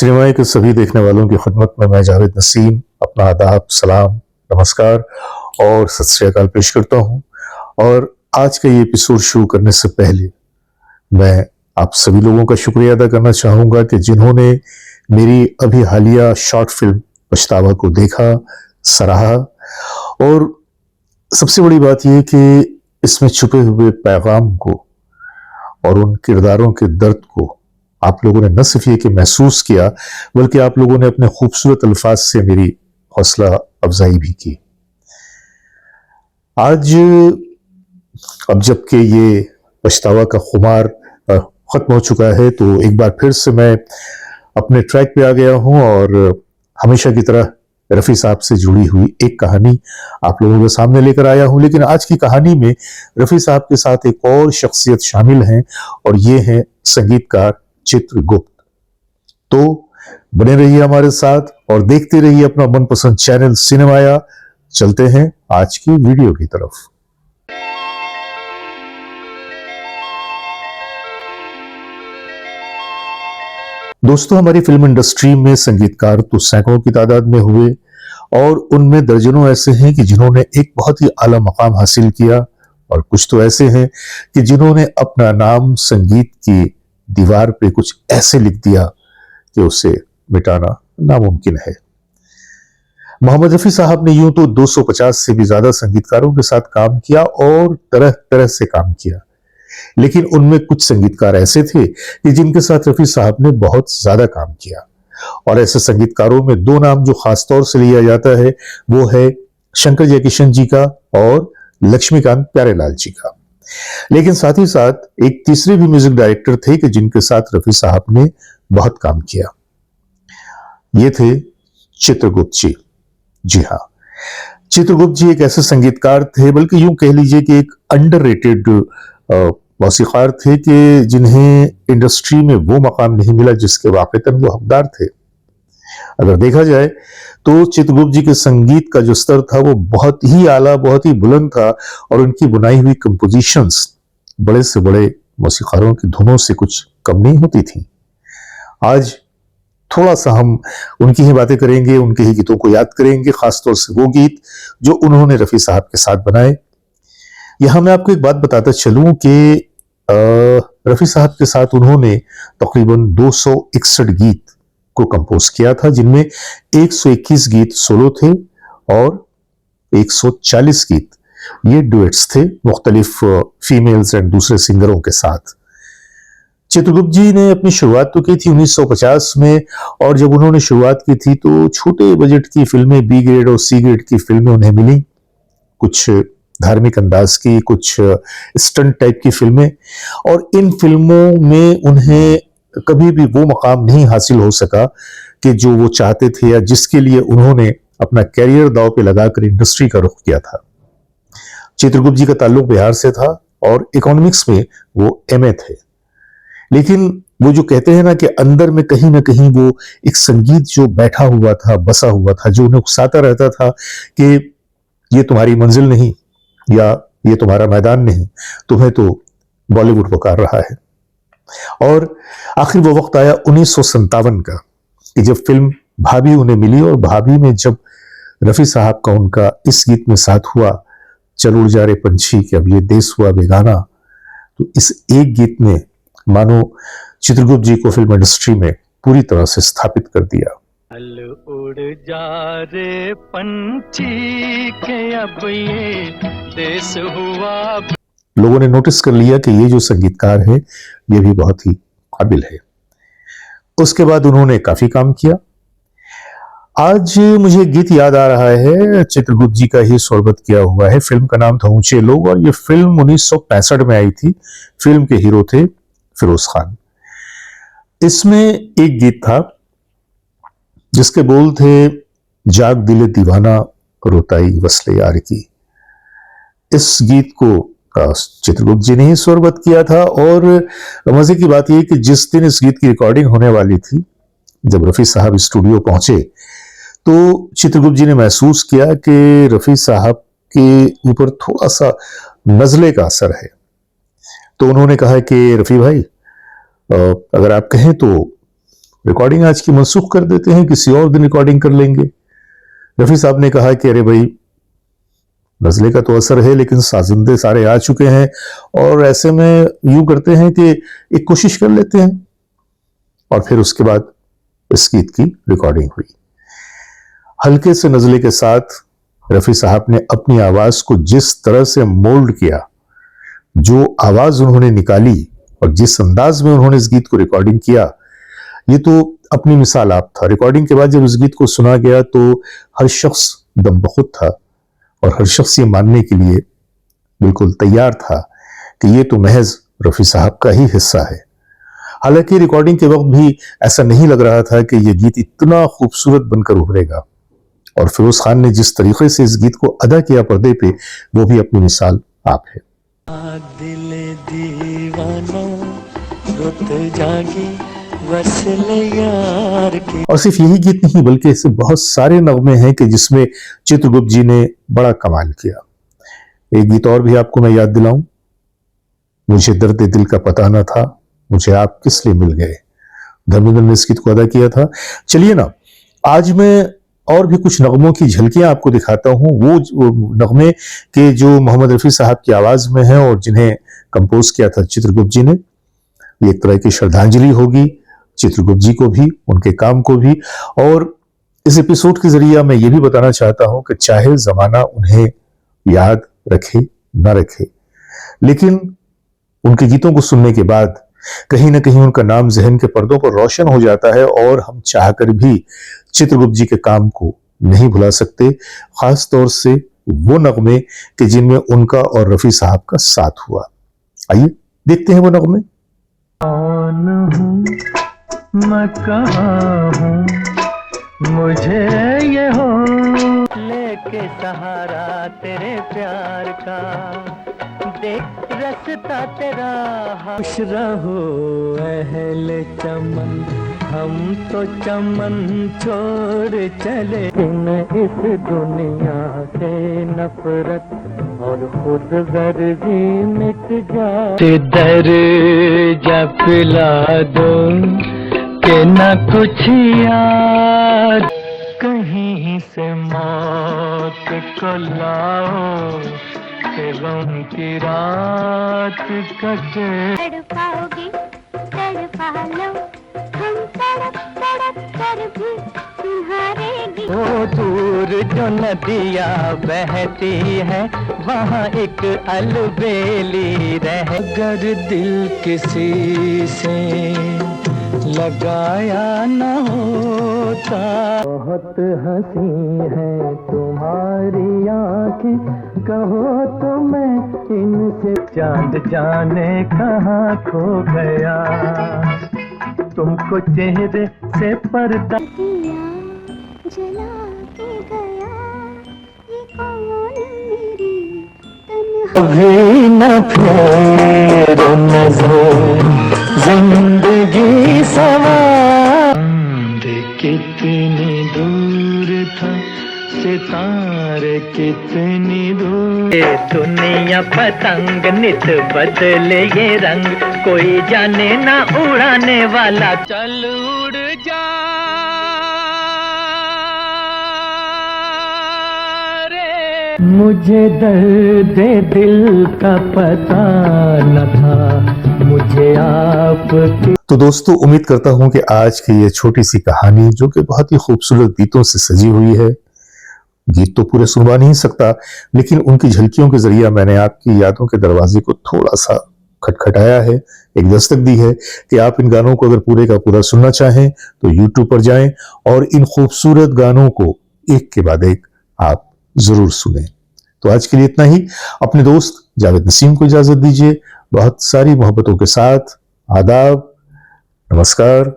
Cinema के सभी देखने वालों की खिदमत में मैं जावेद नसीम अपना आदाब, सलाम, नमस्कार और सत श्री अकाल पेश करता हूं। और आज का ये एपिसोड शुरू करने से पहले मैं आप सभी लोगों का शुक्रिया अदा करना चाहूंगा कि जिन्होंने मेरी अभी हालिया शॉर्ट फिल्म पछतावा को देखा, सराहा। और सबसे बड़ी बात यह कि इसमें छुपे हुए पैगाम को और उन किरदारों के दर्द को आप लोगों ने न सिर्फ ये कि महसूस किया, बल्कि आप लोगों ने अपने खूबसूरत अल्फाज से मेरी हौसला अफजाई भी की। आज अब जबकि ये पछतावा का खुमार खत्म हो चुका है, तो एक बार फिर से मैं अपने ट्रैक पे आ गया हूं और हमेशा की तरह रफ़ी साहब से जुड़ी हुई एक कहानी आप लोगों के सामने लेकर आया हूं। लेकिन आज की कहानी में रफ़ी साहब के साथ एक और शख्सियत शामिल हैं और ये है संगीतकार चित्रगुप्त। तो बने रहिए हमारे साथ और देखते रहिए अपना मनपसंद चैनल सिनेमाया। चलते हैं आज की वीडियो की तरफ। दोस्तों, हमारी फिल्म इंडस्ट्री में संगीतकार तो सैकड़ों की तादाद में हुए और उनमें दर्जनों ऐसे हैं कि जिन्होंने एक बहुत ही आला मकाम हासिल किया, और कुछ तो ऐसे हैं कि जिन्होंने अपना नाम संगीत की दीवार पे कुछ ऐसे लिख दिया कि उसे मिटाना नामुमकिन है। मोहम्मद रफी साहब ने यूं तो 250 से भी ज्यादा संगीतकारों के साथ काम किया और तरह तरह से काम किया, लेकिन उनमें कुछ संगीतकार ऐसे थे कि जिनके साथ रफी साहब ने बहुत ज्यादा काम किया। और ऐसे संगीतकारों में दो नाम जो खास तौर से लिया जाता है वो है शंकर जयकिशन जी का और लक्ष्मीकांत प्यारेलाल जी का। लेकिन साथ ही साथ एक तीसरे भी म्यूजिक डायरेक्टर थे कि जिनके साथ रफी साहब ने बहुत काम किया। ये थे चित्रगुप्त जी। जी हाँ, चित्रगुप्त जी एक ऐसे संगीतकार थे, बल्कि यूं कह लीजिए कि एक अंडररेटेड मौसीकार थे कि जिन्हें इंडस्ट्री में वो मकाम नहीं मिला जिसके वाकईतन वो हकदार थे। अगर देखा जाए तो चित्रगुप्त जी के संगीत का जो स्तर था वो बहुत ही आला, बहुत ही बुलंद था और उनकी बुनाई हुई कंपोजिशंस बड़े से बड़े मौसीकारों की धुनों से कुछ कम नहीं होती थी। आज थोड़ा सा हम उनकी ही बातें करेंगे, उनके ही गीतों को याद करेंगे, खासतौर से वो गीत जो उन्होंने रफी साहब के साथ बनाए। यहां मैं आपको एक बात बताता चलूं कि रफी साहब के साथ उन्होंने तकरीबन 261 गीत को कंपोज किया था, जिनमें 121 गीत सोलो थे और 140 गीत ये डुएट्स थे मुख्तलिफ फीमेल्स एंड दूसरे सिंगरों के साथ। चित्रगुप्त जी ने अपनी शुरुआत तो की थी 1950 में, और जब उन्होंने शुरुआत की थी तो छोटे बजट की फिल्में, बी ग्रेड और सी ग्रेड की फिल्में उन्हें मिली, कुछ धार्मिक अंदाज की, कुछ स्टंट टाइप की फिल्में। और इन फिल्मों में उन्हें कभी भी वो मकाम नहीं हासिल हो सका कि जो वो चाहते थे या जिसके लिए उन्होंने अपना कैरियर दांव पे लगाकर इंडस्ट्री का रुख किया था। चित्रगुप्त जी का ताल्लुक बिहार से था और इकोनॉमिक्स में वो एमए थे। लेकिन वो जो कहते हैं ना कि अंदर में कहीं ना कहीं वो एक संगीत जो बैठा हुआ था, बसा हुआ था, जो उन्हें उकसाता रहता था कि ये तुम्हारी मंजिल नहीं या ये तुम्हारा मैदान नहीं, तुम्हें तो बॉलीवुड पुकार रहा है। और आखिर वो वक्त आया 1957 का कि जब फिल्म भाभी उन्हें मिली, और भाभी में जब रफी साहब का उनका इस गीत में साथ हुआ, चल उड़ जा रे पंछी कि अब ये देश हुआ बेगाना, तो इस एक गीत ने मानो चित्रगुप्त जी को फिल्म इंडस्ट्री में पूरी तरह से स्थापित कर दिया। चल उड़ जा रे पंछी के अब ये देश हुआ। लोगों ने नोटिस कर लिया कि ये जो संगीतकार है ये भी बहुत ही काबिल है। उसके बाद उन्होंने काफी काम किया। आज मुझे गीत याद आ रहा है, चित्रगुप्त जी का ही स्वरबद्ध किया हुआ है। फिल्म का नाम था ऊंचे लोग और ये फिल्म 1965 में आई थी। फिल्म के हीरो थे फिरोज खान। इसमें एक गीत था जिसके बोल थे, जाग दिले दीवाना रोताई वसले यार की। इस गीत को चित्रगुप्त जी ने ही स्वरबद्ध किया था। और मजे की बात यह कि जिस दिन इस गीत की रिकॉर्डिंग होने वाली थी, जब रफी साहब स्टूडियो पहुंचे तो चित्रगुप्त जी ने महसूस किया कि रफी साहब के ऊपर थोड़ा सा नजले का असर है। तो उन्होंने कहा कि रफी भाई, अगर आप कहें तो रिकॉर्डिंग आज की मनसूख कर देते हैं, किसी और दिन रिकॉर्डिंग कर लेंगे। रफी साहब ने कहा कि अरे भाई, नजले का तो असर है लेकिन साजिंदे सारे आ चुके हैं, और ऐसे में यूं करते हैं कि एक कोशिश कर लेते हैं। और फिर उसके बाद इस गीत की रिकॉर्डिंग हुई। हल्के से नजले के साथ रफी साहब ने अपनी आवाज को जिस तरह से मोल्ड किया, जो आवाज उन्होंने निकाली और जिस अंदाज में उन्होंने इस गीत को रिकॉर्डिंग किया, ये तो अपनी मिसाल आप था। रिकॉर्डिंग के बाद जब इस गीत को सुना गया तो हर शख्स दम बखुद था और हर शख्स ये मानने के लिए बिल्कुल तैयार था कि ये तो महज रफी साहब का ही हिस्सा है। हालांकि रिकॉर्डिंग के वक्त भी ऐसा नहीं लग रहा था कि यह गीत इतना खूबसूरत बनकर उभरेगा, और फिरोज खान ने जिस तरीके से इस गीत को अदा किया पर्दे पे, वो भी अपनी मिसाल आप है। दिल दीवाना रुत जागी वसले यार की। और सिर्फ यही गीत नहीं बल्कि ऐसे बहुत सारे नगमे हैं कि जिसमें चित्रगुप्त जी ने बड़ा कमाल किया। एक गीत और भी आपको मैं याद दिलाऊं, मुझे दर्द दिल का पता न था, मुझे आप किस लिए मिल गए। धर्मेंद्र ने इस गीत को अदा किया था। चलिए ना, आज मैं और भी कुछ नगमों की झलकियां आपको दिखाता हूं, वो नगमे के जो मोहम्मद रफी साहब की आवाज में हैं और जिन्हें कंपोज किया था चित्रगुप्त जी ने। ये एक तरह की श्रद्धांजलि होगी चित्रगुप्त जी को भी, उनके काम को भी। और इस एपिसोड के जरिए मैं ये भी बताना चाहता हूं कि चाहे जमाना उन्हें याद रखे न रखे, लेकिन उनके गीतों को सुनने के बाद कहीं ना कहीं उनका नाम जहन के पर्दों पर रोशन हो जाता है, और हम चाहकर भी चित्रगुप्त जी के काम को नहीं भुला सकते, खास तौर से वो नगमे कि जिनमें उनका और रफी साहब का साथ हुआ। आइए देखते हैं वो नगमे। कौन हूँ मैं, कहाँ हूँ, मुझे ये हो लेके सहारा तेरे प्यार का, देख रास्ता तेरा। खुश रहो अहले चमन, हम तो चमन छोड़ चले, इस दुनिया से नफरत और खुद गर्जी मिट जाए। दर जब पिला दो के न कुछ याद, कहीं से मौत को लाओ के गम की रात कटे। तड़पाओगे तड़पा लो, हम तड़प तड़प कर भी तुम्हारे। वो दूर जो नदियाँ बहती है वहाँ एक अलबेली रह। अगर दिल किसी से लगाया न होता। बहुत हंसी है तुम्हारी आँखें, कहो तो मैं इनसे। चांद जाने कहाँ खो गया, तुमको चेहरे से पर्दा जला के गया, ये कौन मेरी कभी न फेर नजर जिंदगी सवार। कितनी दूर था सितारे, कितनी दूर। ये दुनिया पतंग नित बदले ये रंग, कोई जाने ना उड़ाने वाला। चल उड़ जा रे, मुझे दर्द दिल का पता न था, मुझे आपकी। तो दोस्तों, उम्मीद करता हूं कि आज की ये छोटी सी कहानी, जो कि बहुत ही खूबसूरत गीतों से सजी हुई है, गीत तो पूरे सुनवा नहीं सकता, लेकिन उनकी झलकियों के जरिए मैंने आपकी यादों के दरवाजे को थोड़ा सा खटखटाया है, एक दस्तक दी है कि आप इन गानों को अगर पूरे का पूरा सुनना चाहें तो YouTube पर जाएं और इन खूबसूरत गानों को एक के बाद एक आप जरूर सुनें। तो आज के लिए इतना ही। अपने दोस्त जावेद नसीम को इजाजत दीजिए, बहुत सारी मोहब्बतों के साथ। आदाब, नमस्कार।